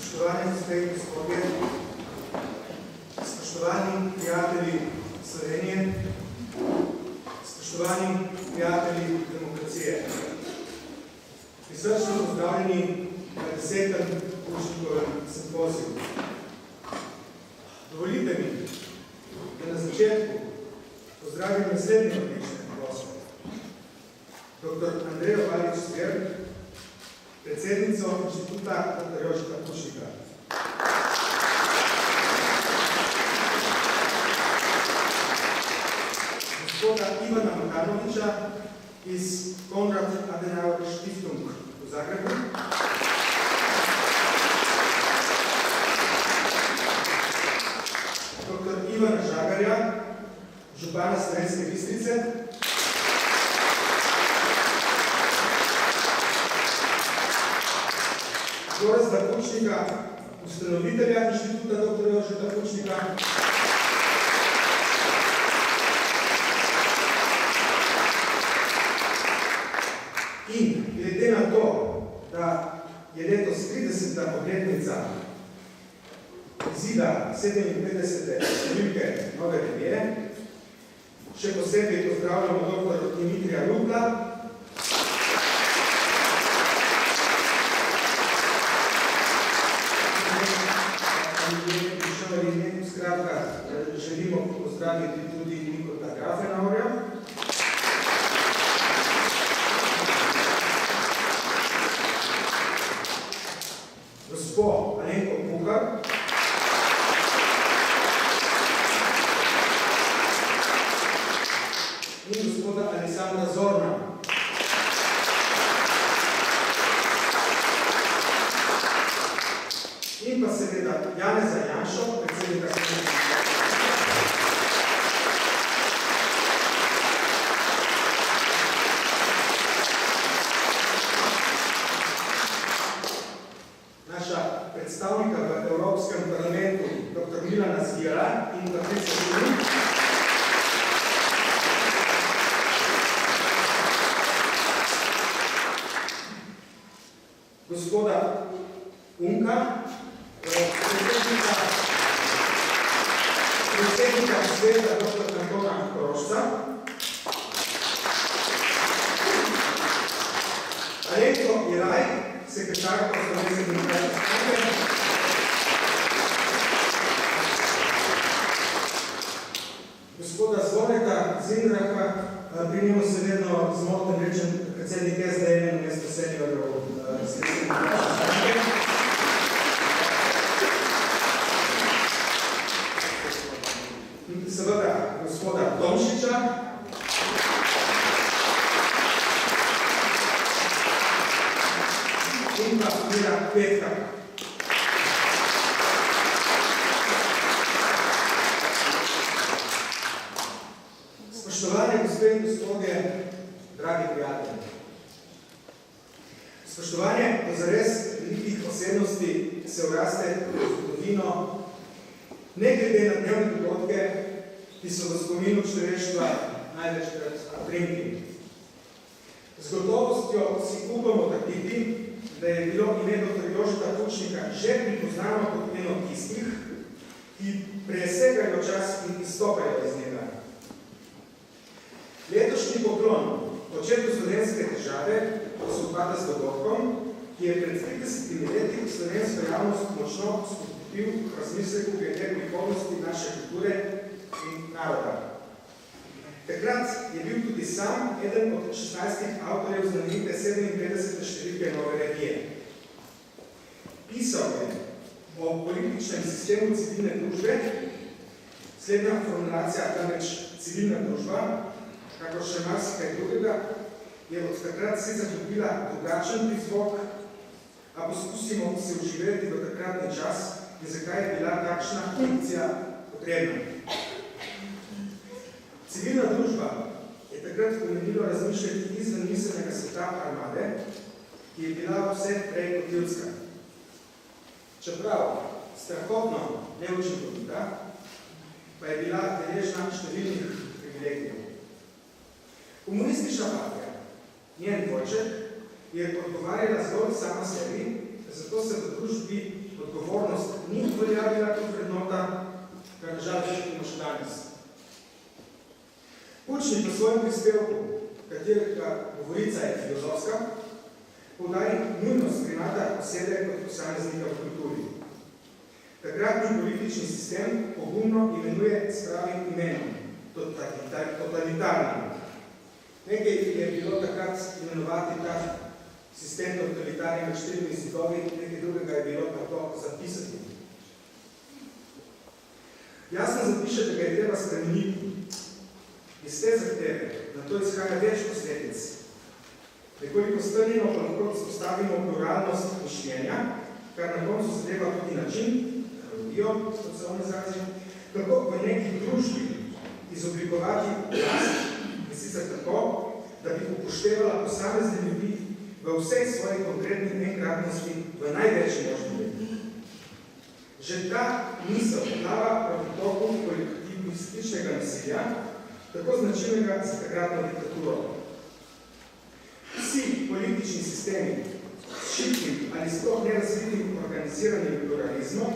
Spoštovani gospe in gospodje, spoštovani prijatelji Slovenije, spoštovani prijatelji demokracije, prisrčno pozdravljeni na 10. Pušnikovem simpoziju. Dovolite mi, da na začetku pozdravim naslednje odlične goste. Dr. Andrejo Valič-Zver, predsednico Inštituta dr. Jožeta Pušnika. Gospoda Ivana Makanoviča iz Konrad Adenauer Stiftung v Zagrebu. Dr. Ivana Žagarja, župana Slovenske Bistrice. Gorazda Pučnika, ustanovitelja Inštituta dr. Jožeta Pučnika. In glede na to, da je letos 30. obletnica izida 57. številke Nove revije, še posebej pozdravljamo dr. Dimitrija Rupla, želimo pozdraviti tudi Nikolta Grafenaurja. Gospo Alenko Puhar. In gospoda Aleksandra Zorna. In pa seveda Janeza Janšo, predsednika Slovenske. Naša predstavnika v Evropskem parlamentu, dr. Milana Zvira in Patricia Šulik. Gospoda Unka, predsednika sveta dr. Antona Korošca. Alenko Iraj, sekretarka Slovenske demokratske stranke. Gospoda Zvoneta Zindraha, pri njemu se vedno zmotem rečem predsednik SDN mesto seniorov Slovenske demokratske stranke. In seveda gospoda Tomšiča. In pa Mira Petka. Spoštovani gospe in gospodje, dragi prijatelji. Spoštovanje do zares velikih osebnosti se vraste v zgodovino, ne glede na dnevne dogodke, ki so v spominu človeštva največkrat primki. Z gotovostjo si upamo trditi, da je bilo ime dr. Jožeta Pučnika že pripoznano kot eno tistih, ki presegajo čas in izstopajo iz njega. Letošnji poklon očetu slovenske države sovpada z dogodkom, ki je pred 30 leti slovensko javnost močno spodbudil v razmisleku glede prihodnosti naše kulture in naroda. Takrat je bil tudi sam eden od 16 avtorjev znamenite 57. številke Nove revije. Pisal je o političnem sistemu civilne družbe, slednja formulacija, namreč civilna družba, kako še marsikaj drugega, je od takrat sicer dobila drugačen prizvok, a poskusimo se vživeti v takratni čas in zakaj je bila takšna funkcija potrebna. Civilna družba je takrat pomenilo razmišljati izven miselnega sveta armade, ki je bila vse prej kot ljudska. Čeprav strahotno neučinkovita, pa je bila deležna številnih privilegijev. Komunistična partija, njen dvojček, je odgovarjala zgolj sama sebi zato se v družbi odgovornost ni uveljavila kot vrednota, kar nažal vidimo še danes. Pučnik v svojem prispevku, katerega govorica je filozofska, poudari nujnost primata osebe kot posameznika v kulturi. Takratni politični sistem pogumno imenuje s pravim imenom, totalitarnim. Nekaj je bilo takrat imenovati ta sistem totalitarnim med 4 zidovi, nekaj drugega je bilo tako zapisati. Jasno zapiše, da ga je treba spremeniti. Iz te zahteve, na to izhaja več posledic. Nekoliko strnjeno pa lahko spostavimo pluralnost mišljenja, kar na koncu zadeva tudi način, tehnologijo, kot se on izrazi, kako v neki družbi izoblikovati oblast, in sicer tako, da bi upoštevala posamezne ljudi v vsej svoji konkretni enkratnosti v največji možni meri. Že ta misel plava proti toku kolektivističnega nasilja, tako značilnega za takratno diktaturo. Vsi politični sistemi s šibkim ali sploh nerazvitim organiziranim pluralizmom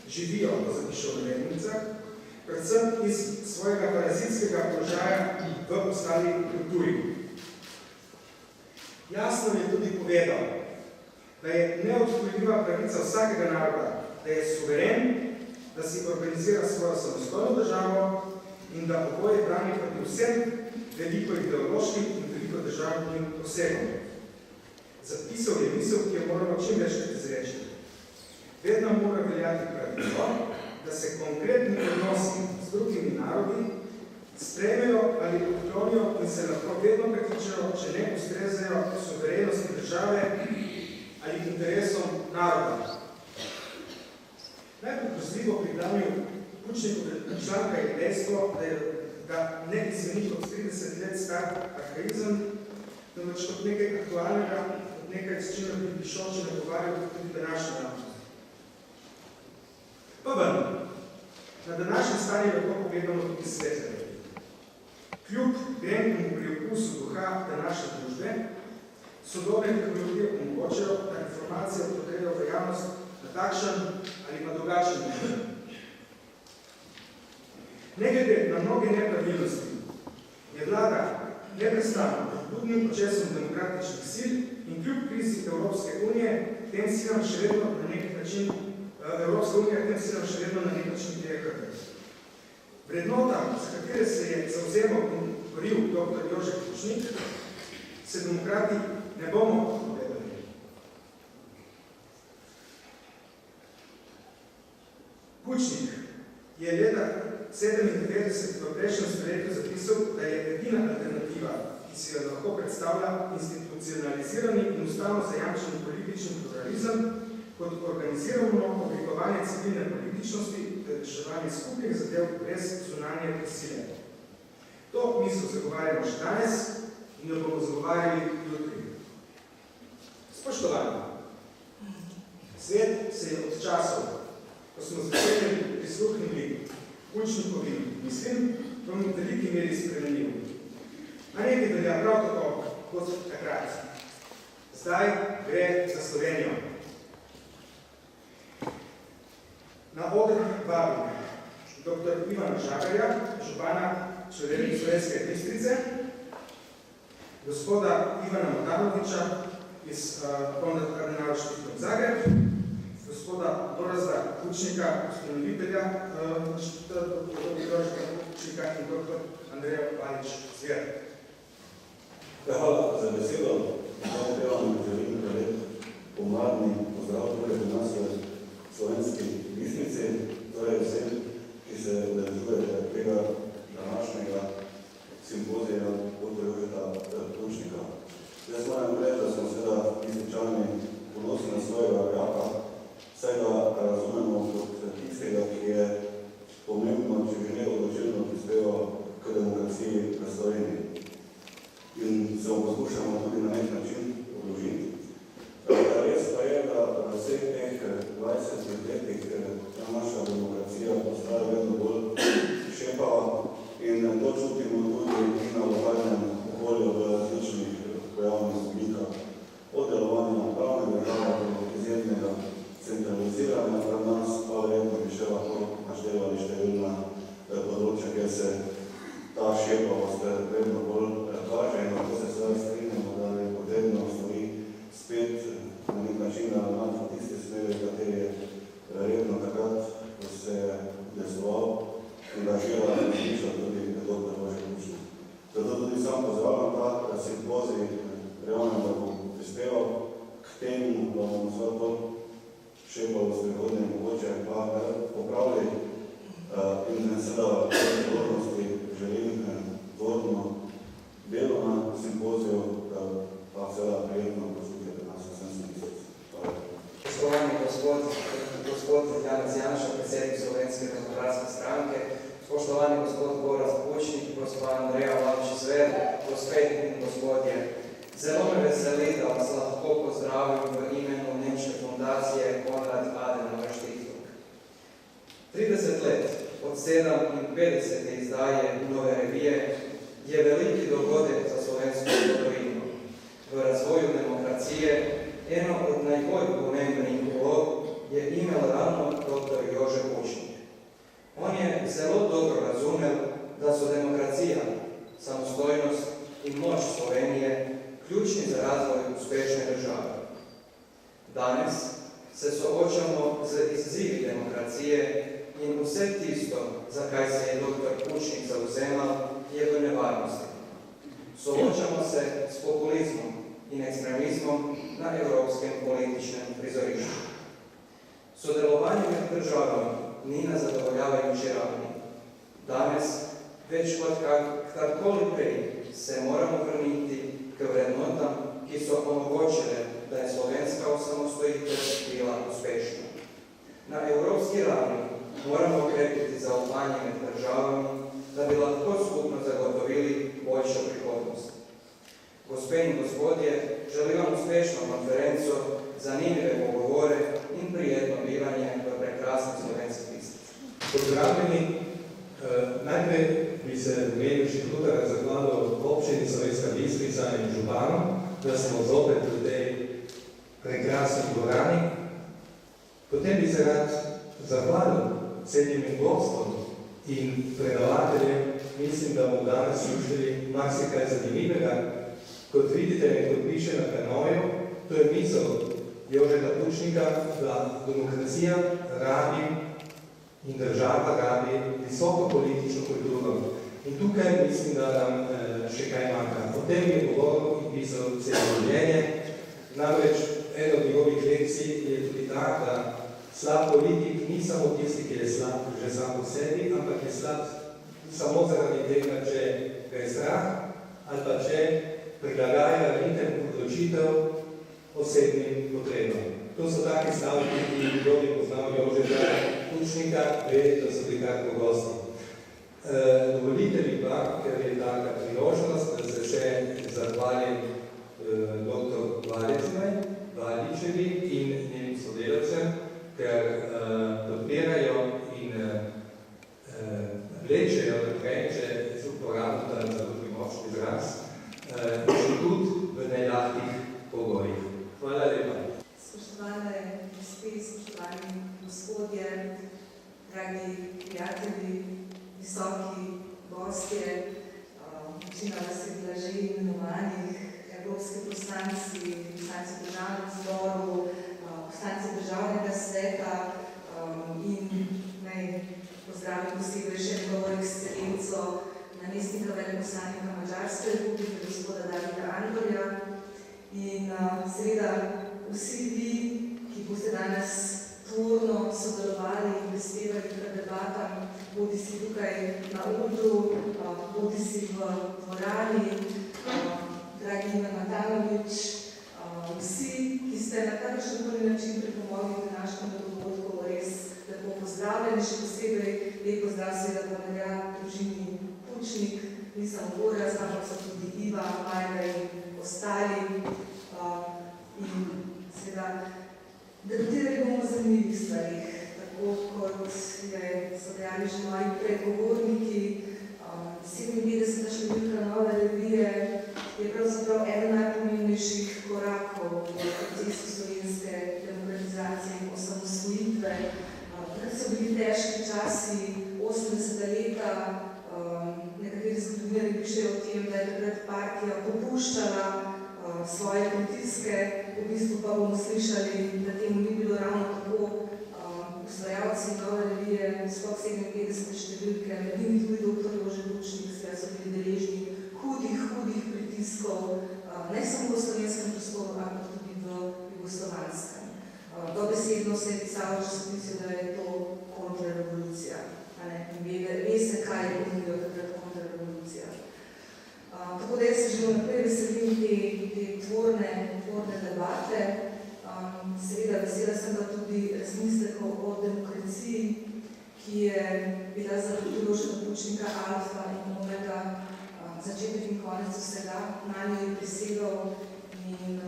živijo, ko zapišo v navednicah, predvsem iz svojega parazitskega položaja v ostali kulturi. Jasno je tudi povedal, da je neodtujljiva pravica vsakega naroda, da je suveren, da si organizira svojo samostojno državo in da oboje brani proti vsem veliko ideološkim in veliko državnim posegom. Zapisal je misel, ki je moralo čim večkrat izreči. Vedno mora veljati pravilo, da se konkretni odnosi z drugimi narodi sprejmejo ali odklonijo in se lahko vedno prekličajo, če ne ustrezajo suverenosti države ali interesom naroda. Najbolj grozljivo pri glavnju Pučnikovega članka je dejstvo, da ne izmeni kot 30 let star arhaizem, temveč kot nekaj aktualnega, kot nekaj, s čimer bi prišel, če ne govarjal tudi današnji javnosti. Pa ven, na današnji stanje lahko pogledamo tudi svetlje. Kljub grenkemu priokusu duha današnje družbe, sodobne tehnologije omogočajo, da informacije odprejo v javnost na takšen ali pa drugačen način. Ne glede na mnoge nepravilnosti je vlada neprestano pod budnim procesom demokratičnih sil in kljub krizi Evropske unije tem silam še vedno na nek način direkati. Vrednota, za katere se je zavzemal in govoril dr. Jože Pučnik, se demokrati ne bomo povedali. Pučnik je leta 1997 v prejšnjem stoletju zapisal, da je edina alternativa, ki si jo lahko predstavlja institucionalizirani in ustavno zajamčeni politični pluralizem kot organizirano oblikovanje civilne političnosti ter reševanje skupnih zadev brez zunanje prisile. To misel zagovarjamo še danes in jo bomo zagovarjali jutri. Spoštovani, svet se je od časov, ko smo začeli prisluhnili Pučnikovim mislim, v veliki meri spremenil. A nekaj velja prav tako kot takrat. Zdaj gre za Slovenijo. Na oder vabim dr. Ivana Žagarja, župana Slovenske Bistrice, gospoda Ivana Motanoviča iz Fonda Kardinala Štefan Zagreb, gospoda Gorazda Pučnika, ustanovitelja Pučnika in dr. Andreja Palič Zver. Hvala za besedo. Zdaj vam želim lep pomladni pozdrav tukaj do nas v Slovenski Bistrici, torej vsem, ki se udeležujete tega današnjega simpozija dr. Jožeta Pučnika. Jaz moram reči, da smo seveda Bistričani ponosni na svojega rojaka, saj ga razumemo kot tistega, ki je pomembno, če že ne odločilno prispeval k demokraciji v Sloveniji. In se mu poskušamo tudi na nek način odložiti. Res pa je, da v vseh teh 20 letih naša demokracija postaja vedno bolj šepava in to čutimo tudi na lokalnem okolju v različnih pojavnih oblikah. Od delovanja pravne države do izjemne mogoče pa popravili in seveda v odgovornosti želim tvorno delo na simpoziju, pa seveda prijetno poslušajte nas v Slovenski mesec. Spoštovani gospod Janez Janša, predsednik Slovenske demokratske stranke, spoštovani gospod Gorazd Pučnik, gospod Andreja Vavčič-Zver, gospe in gospodje. Zelo me veseli, da vas lahko pozdravim v imenu Nemške fundacije Konrad Adenauer Stiftung. 30 let od 57. izdaje Nove revije je veliki dogodek za slovensko zgodovino. V razvoju demokracije eno od najbolj pomembnih vlog je imel ravno dr. Jože Pučnik. On je zelo dobro razumel, da so demokracija, samostojnost in moč Slovenije ključni za razvoj uspešne države. Danes se soočamo z izzivi demokracije in vse tisto, za kaj se je dr. Pučnik zauzemal, je v nevarnosti. Soočamo se s populizmom in ekstremizmom na evropskem političnem prizorišču. Sodelovanje med državami ni na zadovoljavajoči ravni. Danes, več kot karkoli prej, se moramo vrniti k vrednotam, ki so omogočile, da je slovenska osamostojitev bila uspešna. Na evropski ravni moramo okrepiti zaupanje med državami, da bi lahko skupno zagotovili boljšo prihodnost. Gospe in gospodje, želim vam uspešno konferenco, zanimive pogovore in prijetno bivanje v prekrasni Slovenski Bistrici. Pozdravljeni. Najprej bi se v imenu inštituta zahvalil občini Slovenska Bistrica in županom, da smo zopet v tej prekrasni dvorani. Potem bi se rad zahvalil celim gostom in predavateljem. Mislim, da bomo danes slušali marsikaj zanimivega. Kot vidite, kot piše na kanoju, to je misel Jožeta Pučnika, da demokracija rabi in država rabi visoko politično kulturo. In tukaj mislim, da nam še kaj manjka. O tem je govoril in pisal celo življenje. Namreč eno od njegovih lekcij je tudi tak, da slab politik ni samo tisti, ki je slab že sam po sebi, ampak je slab samo zaradi tega, če ga je strah ali pa če prilagaja ritem odločitev osebnim potrebam. To so taki stavki, ki kdo bi poznal Jožeta Pučnika, ve, da so bili kar pogosti. Dovolite mi pa, ker je taka priložnost, da se še zahvalim dr. Valičevi in njenim sodelavcem, ker podpirajo in vlečejo naprej, če so uporabljali ta zelo močni izraz, inštitut v nelahkih pogojih. Hvala lepa. Spoštovane gospe, spoštovani gospodje, dragi prijatelji, visoki gostje, večina vas je bila že imenovanih, evropski poslanci, poslanci državnega zboru, poslanci državnega sveta in naj pozdravim posebej še njegovo ekscelenco, namestnika veleposlanika Madžarske republike, gospoda Davida Andorja, in seveda vsi vi, ki boste danes tvorno sodelovali in prispevali k debatam, bodi si tukaj na odru, bodi si v dvorani, dragi Ivan Matanovič, vsi, ki ste na kakršenkoli način pripomogli k današnjemu dogodku, res lepo pozdravljeni, še posebej lep pozdrav seveda pa velja družini Pučnik, nisem Gorazd, ampak so tudi Iva, Majda in ostali. In seveda debatirali bomo o zanimivih stvarih, tako kot so dejali že moji predgovorniki. 57. številka Nove revije je pravzaprav eden najpomembnejših korakov v procesu slovenske demokratizacije in osamosvojitve. Takrat so bili težki časi 80. leta, nekateri zgodovinarji pišejo o tem, da je takrat partija popuščala svoje pritiske, v bistvu pa bomo slišali, da temu ni bilo ravno tako. Ustvarjalci Nove revije, sploh 57. številke, med njimi tudi dr. Jože Pučnik, so bili deležni hudih pritiskov, ne samo v slovenskem prostoru, ampak tudi v jugoslovanskem. Dobesedno se je se pisalo v časopisju, da je to kontrarevolucija. Veste, kaj je pomenilo takrat kontrarevolucija. Tako da jaz se že naprej veselim te tvorne debate. Seveda vesela sem pa tudi razmislekov o demokraciji, ki je bila za Miloša Pučnika alfa in omega, začetek in konec vsega, na njo je prisegal in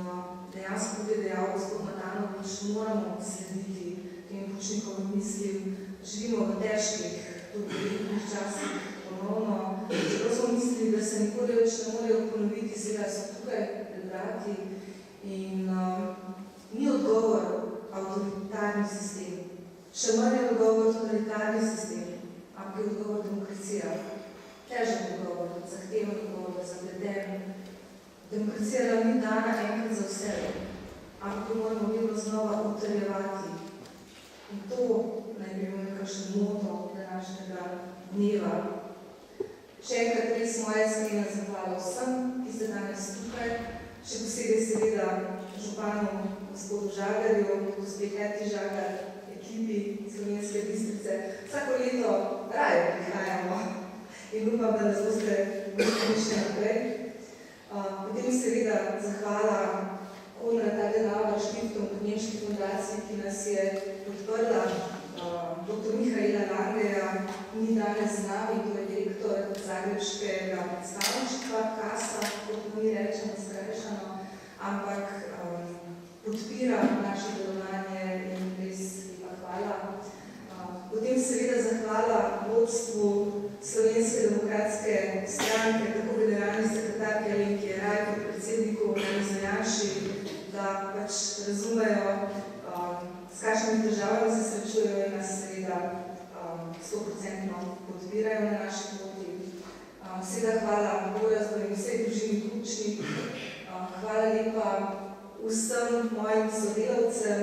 dejansko tudi dejal gospod Matanovič, moramo slediti tem Pučnikovim mislim. Živimo v težkih, tudi velikih časih ponovno. Čeprav smo mislili, da se nikoli več ne morejo ponoviti, seveda so tukaj pred vrati in ni odgovor avtoritarni sistem. Še manj je odgovor totalitarni sistem, ampak je odgovor demokracija. Težek odgovor, zahteven odgovor, zapleten. Demokracija nam ni dana enkrat za vse, ampak jo moramo vedno znova utrjevati. In to naj bi bil nekakšen moto današnjega dneva. Še enkrat res moja iskrena zahvala vsem, ki ste danes tukaj, še posebej seveda županu gospodu Žagarju, gospe Heti Žagar, ekipi Slovenske Bistrice. Vsako leto raje prihajamo in upam, da nas boste videli še naprej. Potem seveda zahvala Konrad Adenauer Stiftung, nemški fundaciji, ki nas je podprla. Dr. Mihaela Langeja ni danes z nami, to je direktor zagrebškega predstavništva KASA, kot mi rečemo skrajšano, ampak podpira naše delovanje in res lepa hvala. Potem seveda zahvala vodstvu Slovenske demokratske stranke, tako generalni sekretarki Alenki Jeraj, kot predsedniku Janeza Janši, da pač razumejo, s kakšnimi državami se srečujejo in nas seveda 100% podpirajo na naši poti. Seveda hvala Gorazdu in vsej družini Pučnik. Hvala lepa vsem mojim sodelavcem,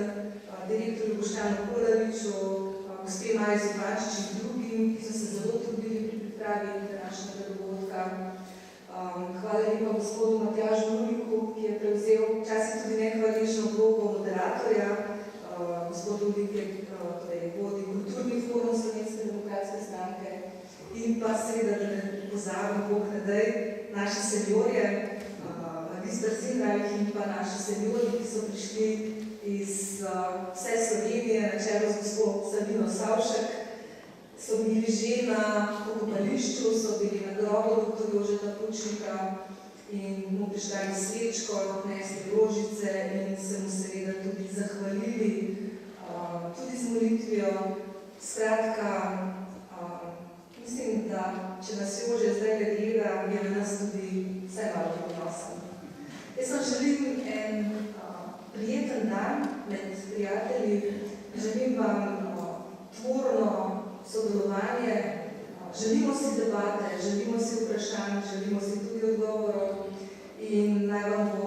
direktorju Boštjanu Kolariču, gospe Maji Zupančič in drugim, ki so se zelo trudili pri pripravi današnjega dogodka. Hvala lepa gospodu Matjažu Luliku, ki je prevzel včasih tudi nehvaležno vlogo moderatorja, gospodu Lulike, vodi kulturni forum Slovenske demokratske stranke in pa seveda, da ne pozabim, Bog ne daj, naše seniorje, Magister Zinrajh in pa naši seniori, ki so prišli iz vse Slovenije, na čelu z gospod Sabino Savšek, so bili že na pokopališču, so bili na grobu dr. Jožeta Pučnika in mu prišli svečko, nesli rožice in se mu seveda tudi zahvalili, tudi z molitvijo. Skratka, mislim, da če nas Jože zdaj gleda, je na nas tudi vse malo ponosen. Jaz vam želim en prijeten dan med prijatelji, želim vam tvorno sodelovanje, želimo si debate, želimo si vprašanj, želimo si tudi odgovorov in naj vam bo